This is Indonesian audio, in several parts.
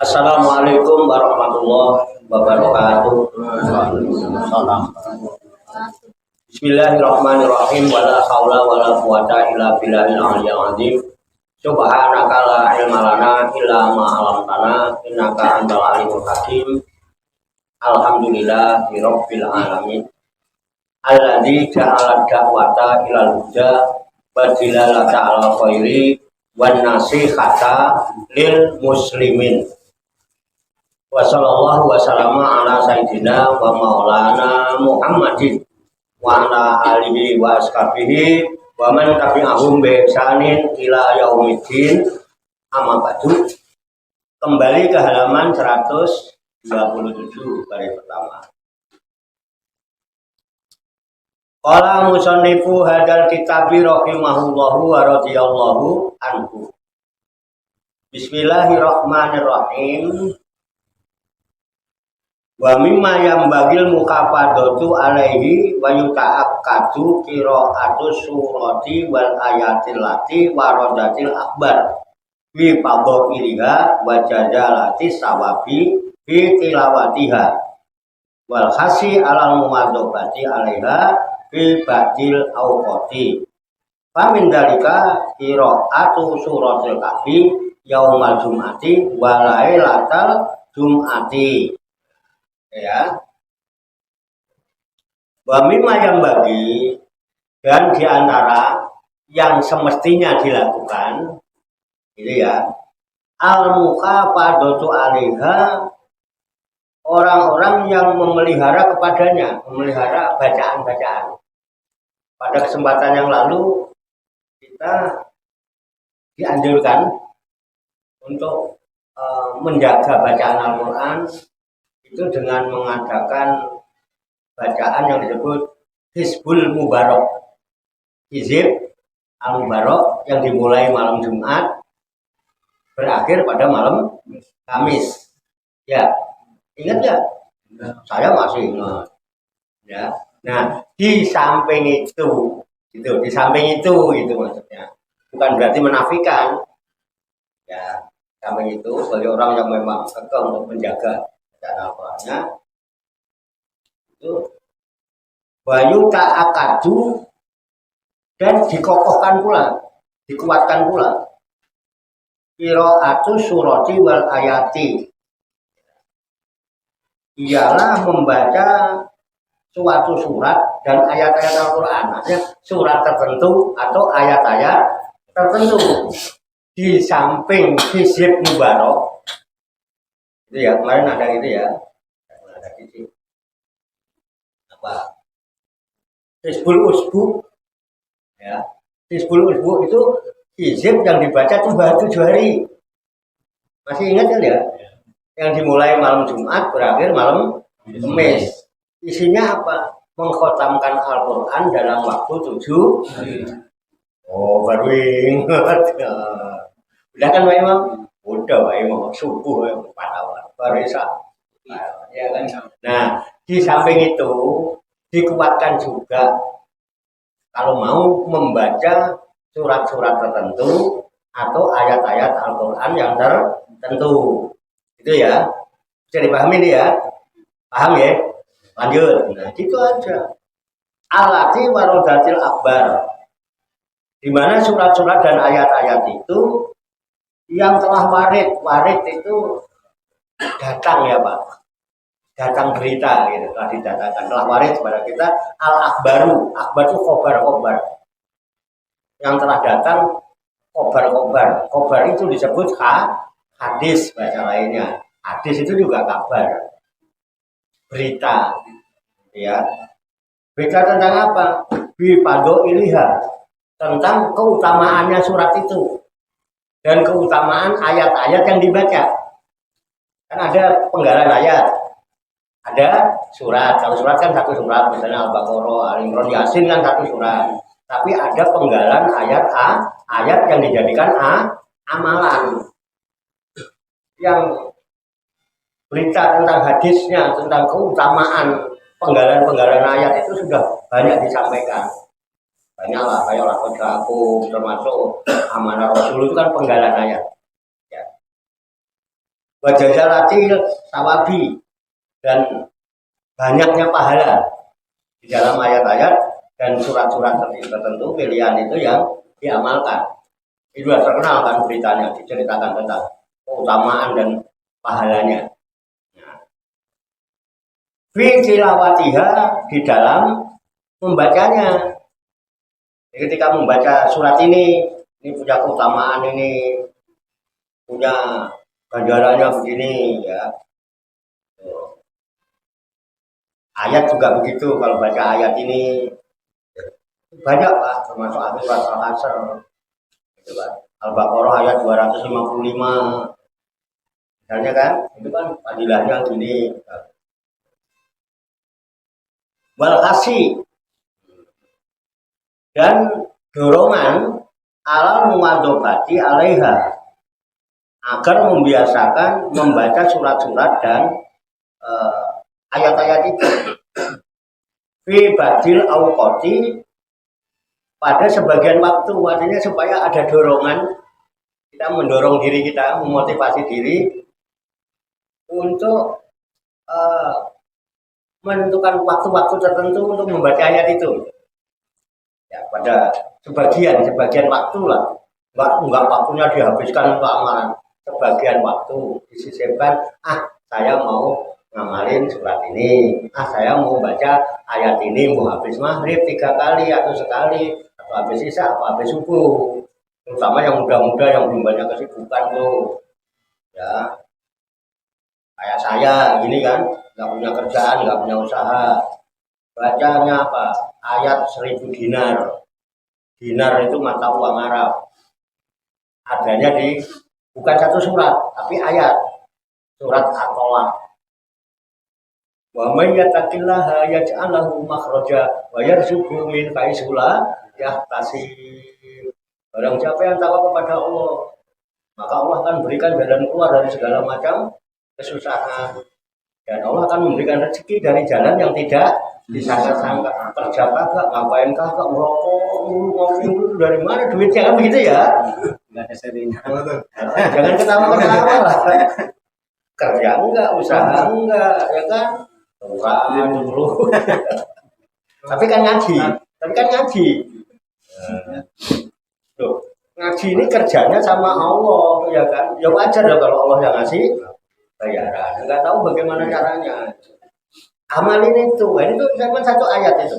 Assalamualaikum warahmatullahi wabarakatuh. Bismillahirrahmanirrahim. Wala haula wala quwata illa billahil aliyyil azim. Subhanaka la ilma lana illa ma 'allamtana innaka antal alimul hakim. Alhamdulillahi rabbil alamin. Alladzi ja'ala da'wata ilal huda wa dilalata 'alal khairi wan nasihata lil muslimin. Wa sallallahu wa sallama ala sayyidina wa maulana Muhammadin wa ala alihi wa ashabihi wa man tabi'ahum bi ihsanin ila yaumiddin. Amma ba'du. Kembali ke halaman 127 baris pertama. Qala musannifu hadal kitabi rahimahullahu wa radhiyallahu anhu. Bismillahirrahmanirrahim. Wa mimma yang bagil mukafadatu alaihi wa yuta'akkadu qira'atu surati wal ayatil lati waradatil akbar fi fadhiliha wa jadalati sawabi fi tilawatiha wal khasi alal mumadhabati alaiha fi ba'dil awqati. Famin dalika qira'atu suratil kahfi yaumal jum'ati wa lailatal jum'ati. Ya, wa mimma yang bagi, dan diantara yang semestinya dilakukan ini ya, al mukafadatu alaiha, orang-orang yang memelihara kepadanya, memelihara bacaan-bacaan. Pada kesempatan yang lalu kita dianjurkan untuk menjaga bacaan Al-Quran itu dengan mengadakan bacaan yang disebut Hizbul Mubarak, Hizib Al-Mubarak, yang dimulai malam Jumat berakhir pada malam Kamis. Ya, ingat ya? Saya masih ingat. Ya, nah di samping itu, di samping itu maksudnya, bukan berarti menafikan. Ya, samping itu sebagai orang yang memang kekeh untuk menjaga Al-Qurannya itu bayu ta'akadu, dan dikokohkan pula, dikuatkan pula qira'atu surati wal ayati, ialah membaca suatu surat dan ayat-ayat Al-Quran, artinya surat tertentu atau ayat-ayat tertentu di samping Hizib Mubarak. Itu ya, kemarin ada itu ya, ada di apa, Hizbul Usbu ya. Hizbul Usbu itu hizib yang dibaca tuh 7 hari, masih ingat ya? Yang dimulai malam Jumat berakhir malam Kamis. Isinya apa? Mengkhotamkan Al-Quran dalam waktu 7 hari. Oh, baru ingat ya. Udah kan Pak Imam? Udah Pak Imam, subuh ya, baru Isya. Ya kan? Nah, di samping itu dikuatkan juga kalau mau membaca surat-surat tertentu atau ayat-ayat Al-Quran yang tertentu. Itu ya. Bisa dipahami nih ya? Paham ya? Lanjut. Nah, gitu aja. Alati warodatil akbar. Di mana surat-surat dan ayat-ayat itu yang telah warid itu datang ya Pak, datang berita gitu, telah didatangkan, telah warid kepada kita al-akbaru. Akbar itu khobar yang telah datang, khobar itu disebut hadis bahasa lainnya. Hadis itu juga kabar, berita ya. Berita tentang apa? Bifado iliha, tentang keutamaannya surat itu dan keutamaan ayat-ayat yang dibaca. Kan ada penggalan ayat, ada surat. Kalau surat kan satu surat, misalnya Al-Baqarah, Al-Imran, Yasin kan satu surat. Tapi ada penggalan ayat yang dijadikan amalan. Yang berita tentang hadisnya, tentang keutamaan penggalan ayat itu sudah banyak disampaikan. Banyak lah, kayak lakon aku termasuk amanah Rasul itu kan penggalan ayat. Ya. Wajajalati sawabi dan banyaknya pahala di dalam ayat-ayat dan surat-surat tertentu pilihan itu yang diamalkan. Itu sudah terkenal kan beritanya, diceritakan tentang keutamaan dan pahalanya. Fi tilawatiha di dalam membacanya. Jadi ketika membaca surat ini punya keutamaan ini, punya ganjarannya begini ya. Ayat juga begitu, kalau baca ayat ini banyak Pak, termasuk surat Al-Asr. Gitu, Al-Baqarah ayat 255. Misalnya kan, itu kan fadilahnya gini. Walhasi dan dorongan alal muwadobati alaiha agar membiasakan membaca surat-surat dan ayat-ayat itu fi badil awqati pada sebagian waktu, artinya supaya ada dorongan, kita mendorong diri kita, memotivasi diri untuk menentukan waktu-waktu tertentu untuk membaca ayat itu. Ya, pada sebagian waktu lah, enggak waktunya dihabiskan untuk amalan, sebagian waktu disisipkan. Saya mau ngamalin surat ini, saya mau baca ayat ini, mau habis maghrib 3 kali atau sekali, atau habis isya atau habis subuh. Terutama yang muda-muda yang belum banyak kesibukan tuh, ya kayak saya gini kan, nggak punya kerjaan, nggak punya usaha, bacanya apa? Ayat 1000 dinar. Dinar itu mata uang Arab. Adanya di bukan satu surat, tapi ayat. Surat At-Tolak. Wa may yattaqillaha yaj'al lahu makhraja wa yarzuqhu min haitsu la yahtasib. Barang siapa yang takwa kepada Allah, maka Allah akan berikan jalan keluar dari segala macam kesusahan. Dan Allah akan memberikan rezeki dari jalan yang tidak disangka-sangka. Kerja kagak, ngapain kagak, merokok, ngopi dari mana duitnya, kan begitu ya? Enggak ada serinya. Jangan ketawa-ketawa lah. Kerja enggak, usaha enggak, ya kan? Kurang dulu. Tapi kan ngaji. Loh, ngaji ini kerjanya sama Allah, ya kan? Ya wajar ya kalau Allah yang ngasih bayaran. Enggak tahu bagaimana caranya. Amalin itu cuma satu ayat itu.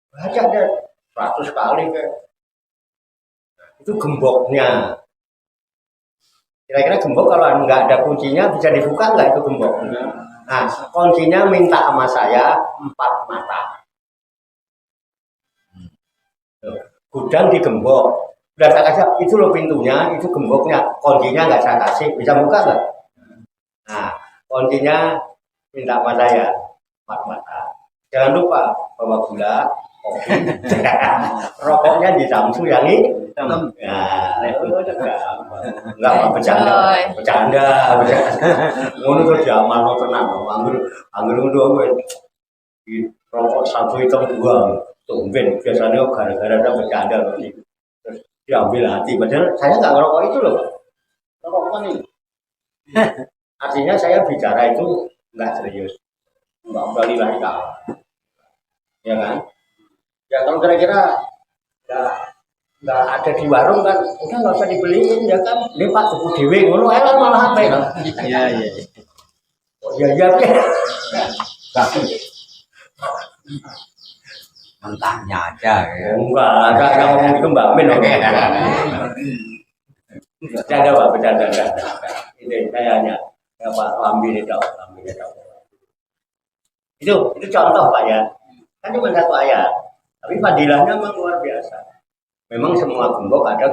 Baca deh 100 kali kayak. Itu gemboknya. Kira-kira gembok kalau nggak ada kuncinya bisa dibuka nggak itu gembok? Nah, kuncinya minta sama saya 4 mata. Gudang digembok. Udah tak kasih, itu loh pintunya, itu gemboknya. Kuncinya nggak saya kasih, bisa buka nggak? Nah, kuncinya minta sama saya 4 mata. Jangan lupa bawa gula, kopi, rokoknya di Samsu yang ini. Enggak bercanda. Ngono terus jaman lo tenan, anggur ngono di rokok satu hitam 2. Tumben biasanya gara-gara ada bercanda terus diambil hati. Padahal saya nggak ngerokok itu loh. Rokok apa nih? Artinya saya bicara itu nggak serius. Mbak Bali lah kita, ya kan? Ya kalau kira-kira nggak ada di warung kan, udah nggak usah dibeliin ya kan? Ini Pak tuku dewe, ngono aja malah apa ya? Iya. Oh iya. Mentahnya aja ya. Enggak, ada ngomong itu Mbak Min. Bercanda Pak, bercanda. Ini saya hanya Pak Lambi itu. Itu contoh Pak ya. Kan cuma satu ayat, tapi fadilahnya memang luar biasa. Memang semua gembok ada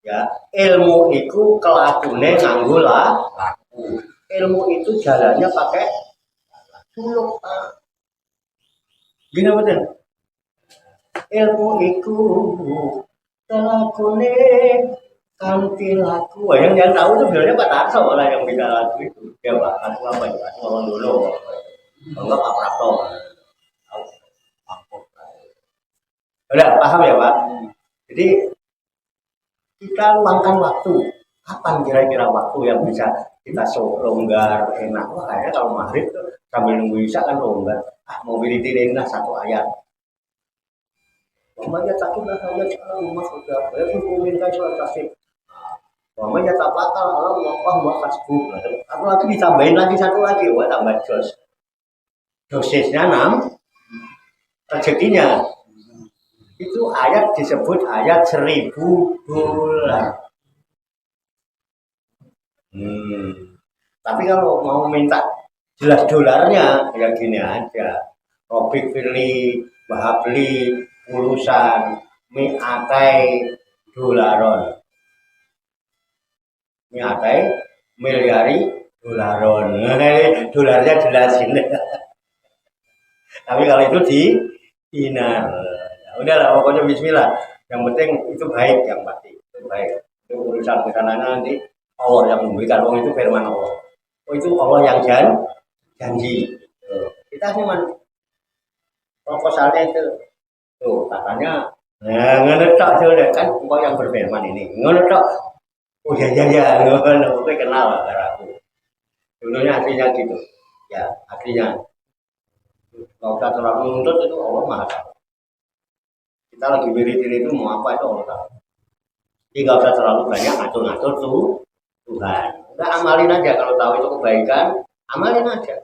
ya, ilmu itu kelakune nganggo laku. ilmu itu jalannya pakai suluk Pak. Gini betul. Ilmu itu telakune kanthi laku. Wah, yang tahu itu sebenarnya Pak Tarso lah yang bisa lagu itu. Ya Pak, lagu apa ya? Lagu orang dulu. Enggak Pak Prato. Udah paham ya Pak? Jadi kita luangkan waktu. Kapan kira-kira waktu yang bisa kita longgar enak? Wah kayaknya kalau maghrib tuh sambil nunggu isya kan longgar. Mau biritin lah satu ayat. Mama ya takut lah saya kalau rumah sudah. Saya hukumin kan surat tasik. Mama ya tak batal kalau wafah buat kasbuk. Apalagi ditambahin lagi satu lagi. Wah tambah dos. Dosisnya 6. Rezekinya. Itu ayat disebut ayat 1000 dolar. Tapi kalau mau minta jelas dolarnya ya gini aja. Robik Firly, Wahabli, Pulusan, Mi'atai dolaron. Mi'atai miliari dolaron. Dolarnya jelasin. Tapi kalau itu di dinar. Udahlah pokoknya bismillah. Yang penting itu baik yang pasti. Itu baik. Itu urusan kesananya nanti Allah yang memberikan. Itu firman Allah. Itu Allah yang janji. Kita cuma proposalnya itu. Tuh katanya ngenetok sudah kan engkau yang berfirman ini. Ngenetok. Oh ya ngono kenal lah aku. Dulunya aslinya gitu. Ya, aslinya. Kalau usah terlalu menuntut itu Allah Maha tahu. Kita lagi wiridin itu mau apa itu Allah tahu. Jadi nggak usah terlalu banyak ngatur-ngatur tuh Tuhan. Udah amalin aja kalau tahu itu kebaikan, amalin aja.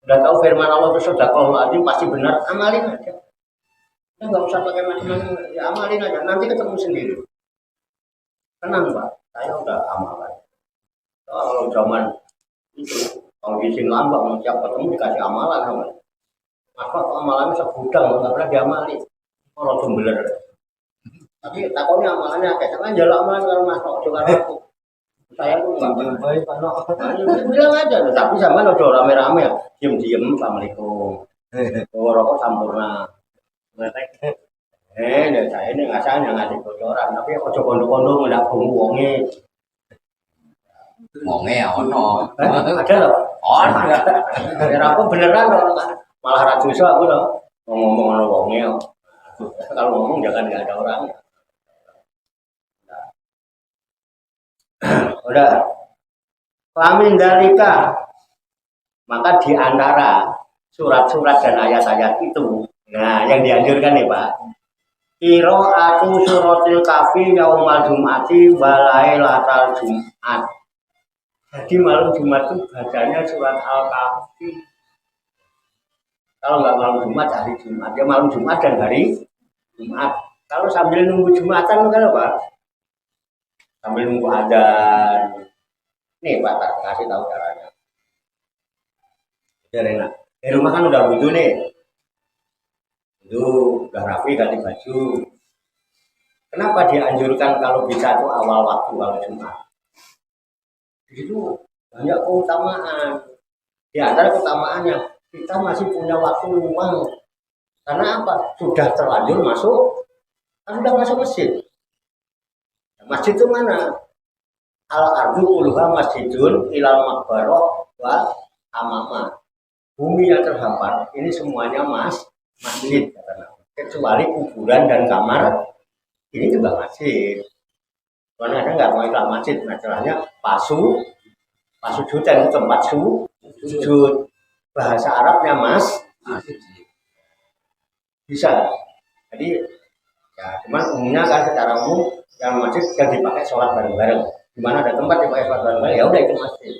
Udah tahu firman Allah itu sudah kalau pasti benar, amalin aja. Udah nggak usah pakai macam-macam, ya amalin aja. Nanti ketemu sendiri. Tenang Pak, saya udah amalan. Kalau zaman itu, kalau di sini lambak mau siap ketemu dikasih amalan sama. Maka amalannya segudang nggak pernah diamali. Kalau jumbeler. Tapi takutnya amalannya kayak kan jalan amalan kalau masuk juga aku. Saya tuh nggak baik bilang aja, tapi sama udah rame-rame ya, diem-diem, assalamualaikum. Rokok sampurna. Saya ini nggak saya ngasih bocoran, tapi ojo kondo-kondo nggak wonge. Wonge ono. Ada loh. Aku beneran loh, malah ratus aku loh ngomong ono wonge. Kalau ngomong jangan nggak ada orang. Udah. Famin dalika. Maka di antara surat-surat dan ayat-ayat itu, nah yang dianjurkan nih Pak. Qiraatu suratil kafi yaumal jum'ati walailatal jum'at. Jadi malam Jumat itu bacanya surat Al-Kahfi. Kalau nggak malam Jumat hari Jumat, ya malam Jumat dan hari Jumat. Kalau sambil nunggu Jumatan kan Pak? Sambil nunggu adzan. Nih Pak, tak kasih tahu caranya. Udah enak. Di rumah kan udah wudhu nih. Wudhu, udah rapi ganti baju. Kenapa dianjurkan kalau bisa tuh awal waktu kalau Jumat? Itu banyak keutamaan. Di antara keutamaannya kita masih punya waktu luang. Karena apa? Sudah terlanjur masuk, kan udah masuk masjid. Masjid itu mana? Al-ardu uluha masjidun ilal makbaroh wa amama. Bumi yang terhampar ini semuanya masjid. Kecuali kuburan dan kamar ini juga masjid. Karena ada nggak mau ikut masjid, masalahnya pasujudan itu tempat sujud. Bahasa Arabnya bisa. Jadi ya cuman umumnya kan secara umum yang masjid yang dipakai sholat bareng-bareng. Di mana ada tempat dipakai sholat bareng-bareng ya udah itu masjid.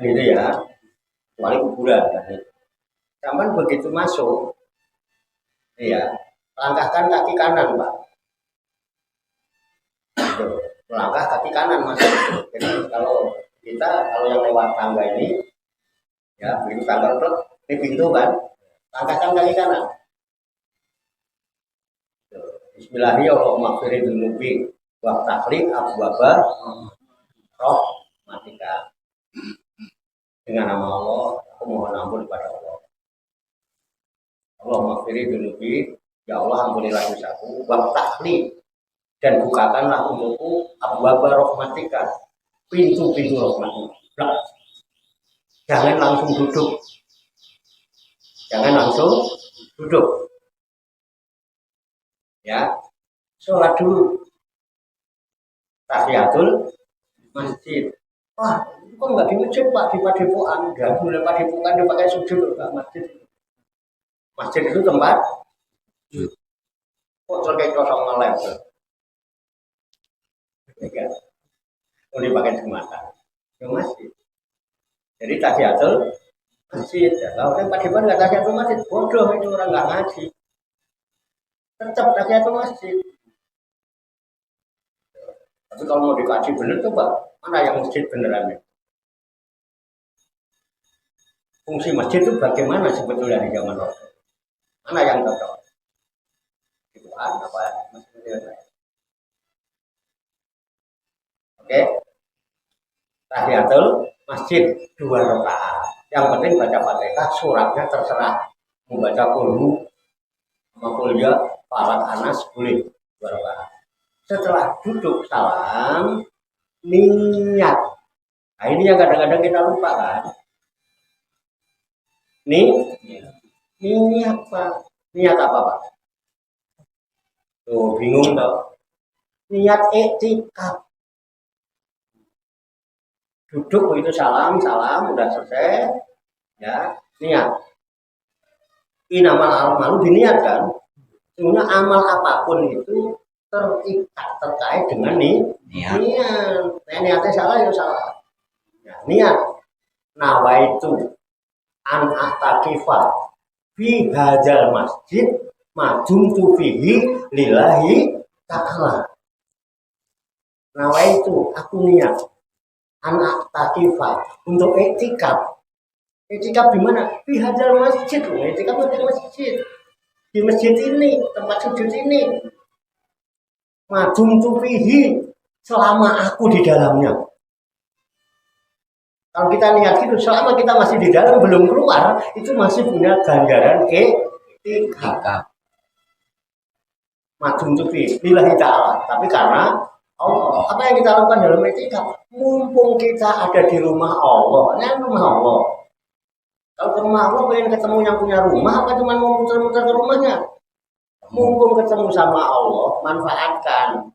Yang itu ya. Kecuali kuburan kan. Cuman begitu masuk, iya, langkahkan kaki kanan Pak. Melangkah kaki kanan masuk. Jadi kalau yang lewat tangga ini, ya begitu tangga ini pintu kan, langkahkan kaki kanan. Bismillahirrahmanirrahim. Wa takhliq abwaba roh matika. dengan nama Allah, aku mohon ampun kepada Allah. Allah maghfiri dunubi, ya Allah ampunilah dosaku, waftahli, dan bukakanlah untukku abwaba rahmatika, pintu-pintu rahmatmu. Jangan langsung duduk. Jangan langsung duduk. Ya, sholat dulu. Tahiyatul masjid. Wah, kok nggak di masjid Pak, di padepokan? Enggak, mulai padepokan dipakai sujud enggak masjid. Masjid itu tempat kok terkait kosong ngelem. Ya, mau dipakai jumatan. Ya masjid. Jadi tahiyatul masjid. Ya, kalau kan padepokan nggak tahiyatul masjid, bodoh itu orang nggak ngaji. Tetap tahiyatul masjid. Tapi kalau mau dikaji bener coba mana yang masjid beneran? Fungsi masjid itu bagaimana sebetulnya di zaman Rasul? Mana yang cocok? Gituan apa masjid? Oke. Tahiyatul masjid 2 rakaat. Yang penting baca Fatihah, suratnya terserah. Membaca qul sama kuliah Falaq Anas boleh 2 rakaat. Setelah duduk salam niat. Nah ini yang kadang-kadang kita lupa kan. Niat Pak. Niat apa Pak? Tuh bingung toh. Niat iktikaf. Duduk begitu salam udah selesai. Ya, niat. Inamal malu diniatkan. Sebenarnya amal apapun itu terikat terkait dengan niat. Niatnya salah ya salah. Ya, niat nawaitu an atakifa fi hadzal masjid majumtu fihi lillahi ta'ala. Nawaitu aku niat an atakifa untuk etikaf. Etikaf di mana? Fi hadzal masjid. Etikaf di masjid. Di masjid ini, tempat sujud ini. Majumtu fihi selama aku di dalamnya. Kalau kita niat gitu, selama kita masih di dalam belum keluar, itu masih punya ganjaran etikaf. Majumtu fihi lillahi ta'ala. Tapi karena Allah, apa yang kita lakukan dalam etikaf? Mumpung kita ada di rumah Allah, ini rumah Allah. Kalau ke rumah Allah pengen ketemu yang punya rumah, apa cuma mau muter-muter ke rumahnya? Mumpung ketemu sama Allah, manfaatkan.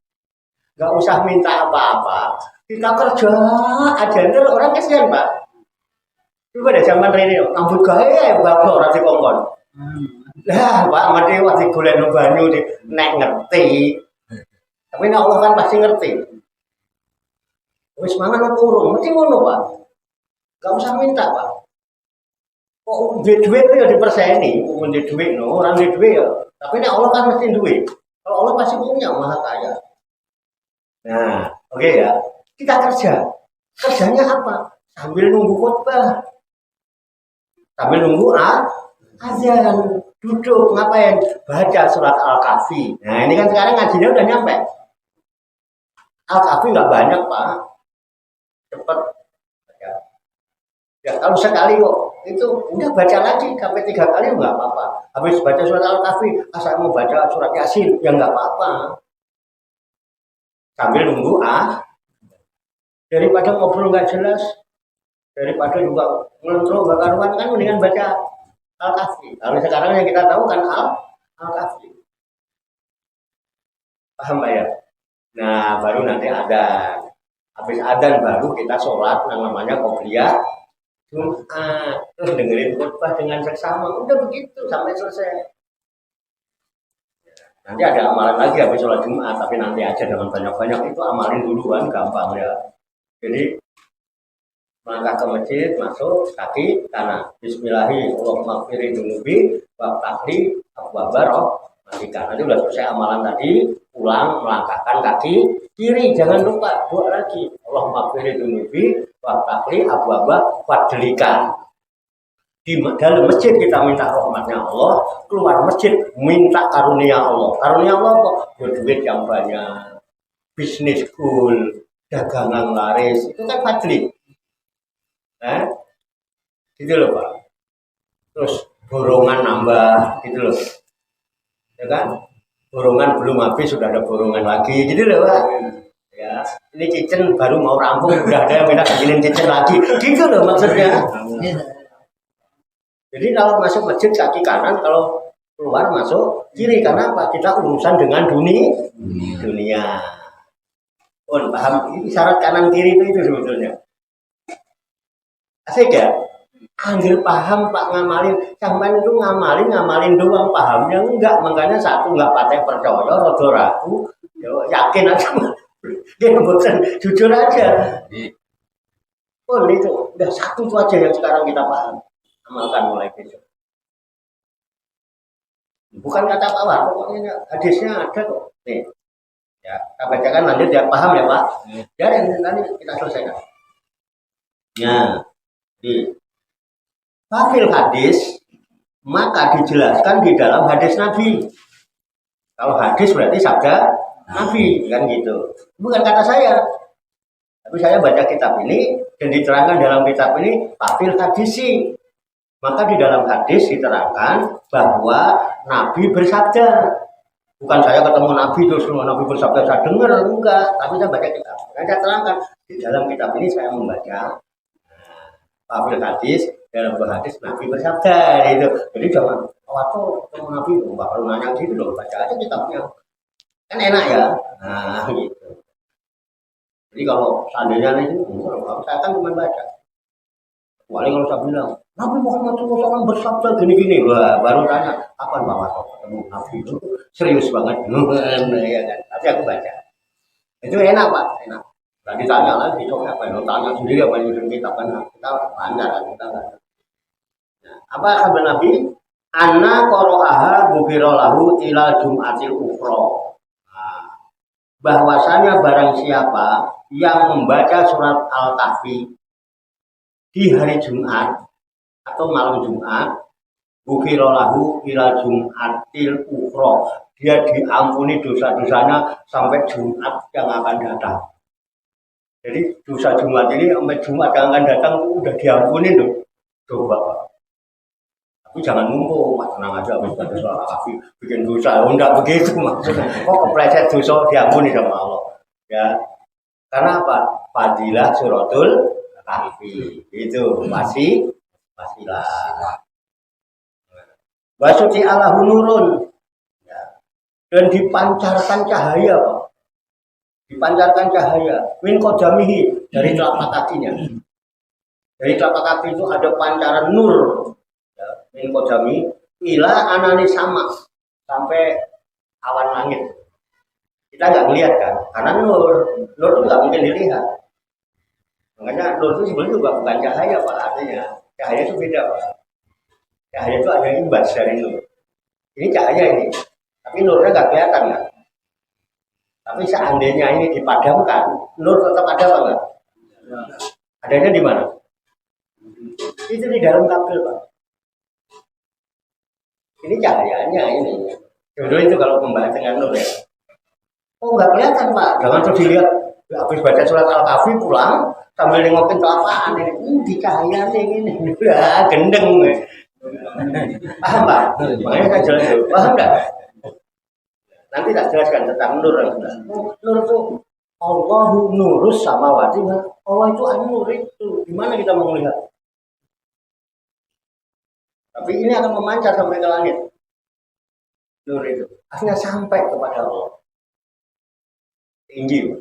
Gak usah minta apa-apa. Kita kerja aja, ntar orang kesian Pak. Coba deh zaman ini, rambut gaya bapak orang di kongkon. Lah Pak, mati waktu gulen banyu di nek ngerti. Tapi Allah kan pasti ngerti. Wis mangan apa urung, mesti ngono Pak. Gak usah minta Pak. Kok duit ya diperseni, bukan duit no, orang duit ya. Tapi ini Allah kan mesti duit. Kalau Allah pasti punya maha kaya. Nah, oke ya. Kita kerja. Kerjanya apa? Sambil nunggu khotbah. Sambil nunggu azan. Duduk ngapain? Baca surat Al-Kahfi. Nah, ini kan sekarang ngajinya udah nyampe. Al-Kahfi nggak banyak Pak. Cepet. Ya kalau sekali kok itu udah baca lagi sampai 3 kali nggak apa-apa. Habis baca surat Al-Kahfi, asal mau baca surat Yasin ya nggak apa-apa. Sambil nunggu daripada ngobrol nggak jelas, daripada juga ngelentrol nggak karuan kan mendingan baca Al-Kahfi. Kalau sekarang yang kita tahu kan Al-Kahfi. Paham Pak ya? Nah baru nanti adzan. Habis adzan baru kita sholat yang namanya qobliyah Jumat, terus dengerin khotbah dengan seksama, udah begitu sampai selesai. Nanti ada amalan lagi habis sholat Jumat, tapi nanti aja dengan banyak-banyak itu amalin duluan gampang ya. Jadi melangkah ke masjid, masuk kaki kanan. Bismillahirrahmanirrahim. Allahumma ighfir dzunubi waftahli abwaaba rahmatika. Nanti udah selesai amalan tadi, pulang melangkahkan kaki kiri, jangan lupa doa lagi. Allahumma ighfir dzunubi waftahli abwaaba fadlika. Di dalam masjid kita minta rahmatnya Allah, keluar masjid minta karunia Allah. Karunia Allah apa? Duit yang banyak, bisnis cool, dagangan laris, itu kan fadli. gitu loh Pak. Terus borongan nambah gitu loh, ya kan? Borongan belum habis sudah ada borongan lagi gitu loh Pak. Ya, ini kitchen baru mau rampung udah ada yang minta bikinin kitchen lagi gitu loh maksudnya. Jadi kalau masuk masjid kaki kanan, kalau keluar masuk kiri, karena apa? Kita urusan dengan dunia. Oh, paham? Ini syarat kanan kiri itu sebetulnya. Asik ya? Ambil paham Pak ngamalin, sampai itu ngamalin doang, pahamnya enggak, makanya satu enggak pakai percaya, rodo ragu, yakin aja, dia bosan, jujur aja. Oh itu, udah satu itu aja yang sekarang kita paham, amalkan mulai besok. Bukan kata Pak War, pokoknya hadisnya ada kok. Nih, ya, kita bacakan lanjut ya, paham ya Pak? Ya, nanti kita selesaikan. Ya, di Fafil hadis, maka dijelaskan di dalam hadis Nabi. Kalau hadis berarti sabda Nabi, kan gitu. Bukan kata saya. Tapi saya baca kitab ini dan diterangkan dalam kitab ini Fafil hadisi. Maka di dalam hadis diterangkan bahwa Nabi bersabda. Bukan saya ketemu Nabi terus Nabi bersabda saya dengar, enggak. Tapi saya baca kitab. Saya terangkan di dalam kitab ini saya membaca Fafil hadis. Dalam hadis Nabi bersabda itu. Jadi jangan waktu ketemu Nabi nggak perlu nanya gitu dong, baca aja kitabnya. Kan enak ya. Nah gitu. Jadi kalau seandainya ini saya kan cuma baca. Kecuali kalau saya bilang Nabi Muhammad SAW bersabda gini-gini, wah baru tanya apa Pak ketemu Nabi itu serius banget, ya kan? Tapi aku baca. Itu enak Pak, enak. Nah ditanya lagi, besoknya apa? Tanya sendiri apa yang kita kan kita pandang kan kita nggak. Apa kabar Nabi? Anna qoro'aha bukirolahu ila jum'atil ukhra. Bahwasanya barang siapa yang membaca surat Al-Kahfi di hari Jumat atau malam Jumat, bukirolahu ila jum'atil ukhra. Dia diampuni dosa-dosanya sampai Jumat yang akan datang. Jadi dosa Jumat ini sampai Jumat yang akan datang udah diampuni tuh. Coba. Tapi jangan ngumpul, Mas, tenang aja habis baca surat Al-Kahfi bikin dosa. Oh, enggak begitu maksudnya. Kok kepleset dosa diampuni sama Allah. Ya. Karena apa? Fadilah suratul Kahfi. Itu wasilah. Wasuti Allahu nurun. Ya. Dan dipancarkan cahaya, Pak. Dipancarkan cahaya min qadamihi, dari telapak kakinya. Dari telapak kaki itu ada pancaran nur. Min qadami ila anani sama, sampai awan langit. Kita nggak melihat kan, karena nur itu nggak mungkin dilihat. Makanya nur itu sebenarnya juga bukan cahaya Pak, artinya cahaya itu beda Pak. Cahaya itu ada imbas dari nur. Ini cahaya ini, tapi nurnya nggak kelihatan kan. Tapi seandainya ini dipadamkan, nur tetap ada apa enggak? Adanya di mana? Itu di dalam kabel Pak. Ini cahayanya ini. Dulu itu kalau membahas dengan nur ya. Oh nggak kelihatan Pak. Jangan terus dilihat. Habis baca surat Al-Kahfi pulang sambil nengokin kelapaan ini. Di cahayanya ini. Udah gendeng. Paham Pak? Makanya saya jelas dulu. Paham nggak? Nanti tak jelaskan tentang nur. Nur itu Allahu nurus samawati. Allah itu an-nur itu. Gimana kita mau melihat? Tapi ini akan memancar sampai ke langit. Nur itu. Akhirnya sampai kepada Allah. Tinggi.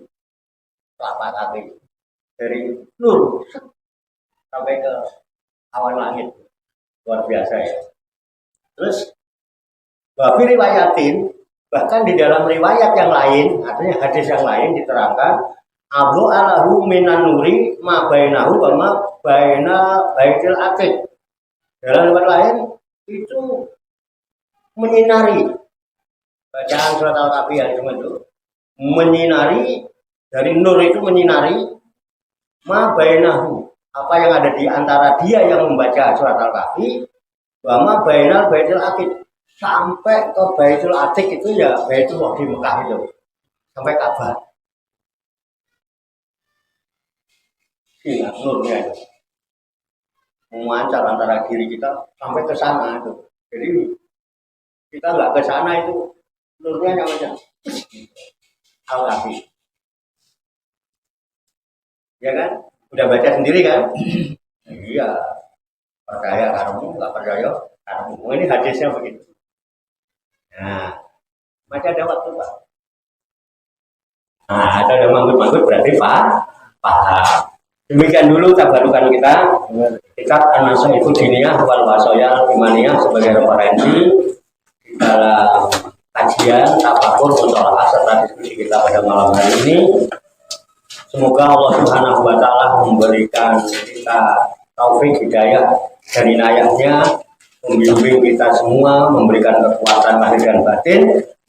Telapak kaki. Dari nur sampai ke awan langit. Luar biasa ya. Terus Bafi riwayatin, bahkan di dalam riwayat yang lain, artinya hadis yang lain diterangkan Abu alahu minan nuri ma bainahu wa ma baina baitil atiq. Dalam tempat lain itu menyinari bacaan surat Al-Kahfi yang itu menyinari, dari nur itu menyinari ma bainahu, apa yang ada di antara dia yang membaca surat Al-Kahfi wa ma bainal baitil atiq, sampai ke Baitul Atiq itu ya Baitullah di Mekah itu, sampai Ka'bah. Ini nurnya itu. memancar antara diri kita sampai ke sana itu. Jadi kita nggak ke sana itu nurnya macam al-kafi. Ya kan? Udah baca sendiri kan? Iya. Percaya kamu, nggak percaya kamu. Ini hadisnya begitu. Nah, masih ada waktu Pak. Nah, ada manggut-manggut berarti paham. Demikian dulu tabarukan kita. Kitab An-Nasihatul Diniyah wal Wasoyal Imaniyah sebagai referensi dalam kajian tafakur mutolaah serta diskusi kita pada malam hari ini. Semoga Allah Subhanahu wa Ta'ala memberikan kita taufik hidayah dan inayahnya, membimbing kita semua, memberikan kekuatan lahir dan batin,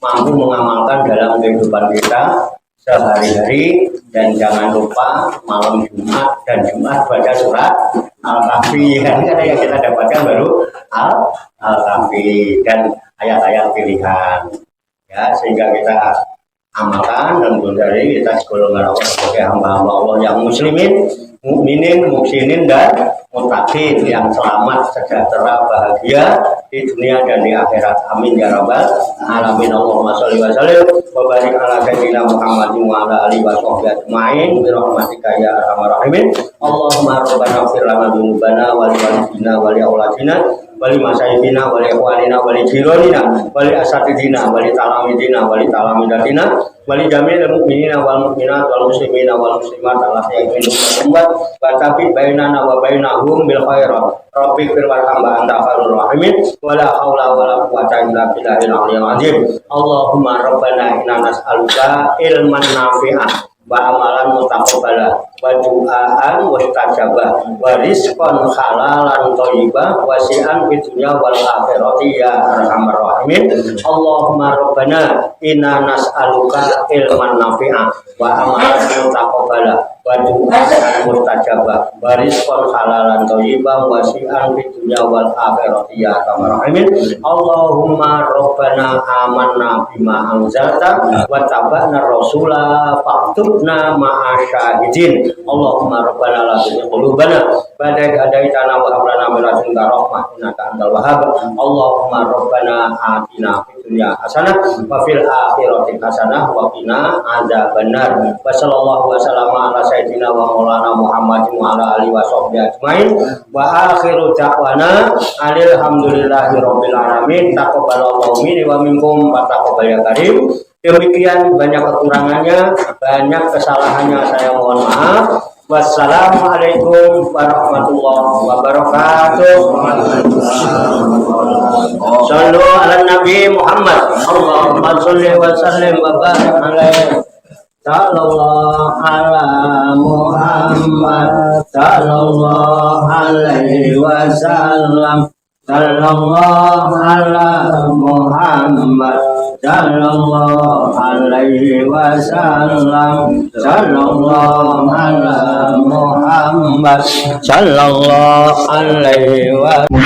mampu mengamalkan dalam kehidupan kita sehari-hari. Dan jangan lupa malam Jumat dan Jumat baca surat Al-Kahfi, karena yang kita dapatkan baru Al-Kahfi dan ayat-ayat pilihan ya, sehingga kita amalkan dan dari kita segolongan Allah sebagai hamba-hamba Allah yang muslimin, mukminin, muhsinin dan muttaqin yang selamat, sejahtera, bahagia di dunia dan di akhirat. Amin ya rabbal alamin. Allahumma sholli wa sallim wa barik ala sayyidina Muhammadin wa ala alihi wa sahbihi ajmain bi rahmatika ya arhamar rahimin. Allahumma rabbana ighfir lana dzunubana wa li walidina wa li auladina wa li masyayikina wa li ikhwanina wa li jiranina wa li asatidina wa li talamidina wa li talamidatina wa li jami'il mu'minina wal mu'minat wal muslimina wal muslimat alladzina yu'minuna wa tabi bainana wa bainahum bil khairat. Rabbi fir warhamna anta khairur rahimin wa la haula wa la quwwata illa billahil aliyyil azim. Allahumma rabbana inna nas'aluka ilman nafi'an wa amalan mutaqabbala wa du'aan mustajabah wa rizqan halalan thayyiban wa si'an fid dunya wal akhirati ya arhamar rahimin. Allahumma rabbana inna nas'aluka ilman nafi'an wa amalan mutaqabbala wa du'aan mustajabah wa rizqan halalan thayyiban wa si'an fid dunya wal akhirati ya arhamar rahimin. Allahumma rabbana amanna bima anzalta wa tabana rasula faktubna ma'asyahidin. Allahumma rabbana la tuzigh qulubana ba'da idh hadaitana wa hab lana min ladunka rahmah innaka antal wahhab. Allahumma rabbana atina fid dunya hasanah wa fil akhirati hasanah wa qina adzabannar. Wa sallallahu wa sallama ala sayyidina wa maulana Muhammadin wa ala alihi wa sahbihi ajmain. Wa akhiru da'wana alhamdulillahi rabbil alamin. Taqabbalallahu minni wa minkum wa taqabbal ya karim. Demikian, banyak kekurangannya, banyak kesalahannya, saya mohon maaf. Wassalamualaikum warahmatullahi wabarakatuh. Sallu ala Nabi Muhammad. Allahumma sholli wa sallim wa barik alaihi. Sallallahu ala Muhammad. Sallallahu alaihi wasallam. Sallallahu ala Muhammad. Sallallahu alaihi wasallam. Sallallahu ala Muhammad. Sallallahu alaihi wasallam.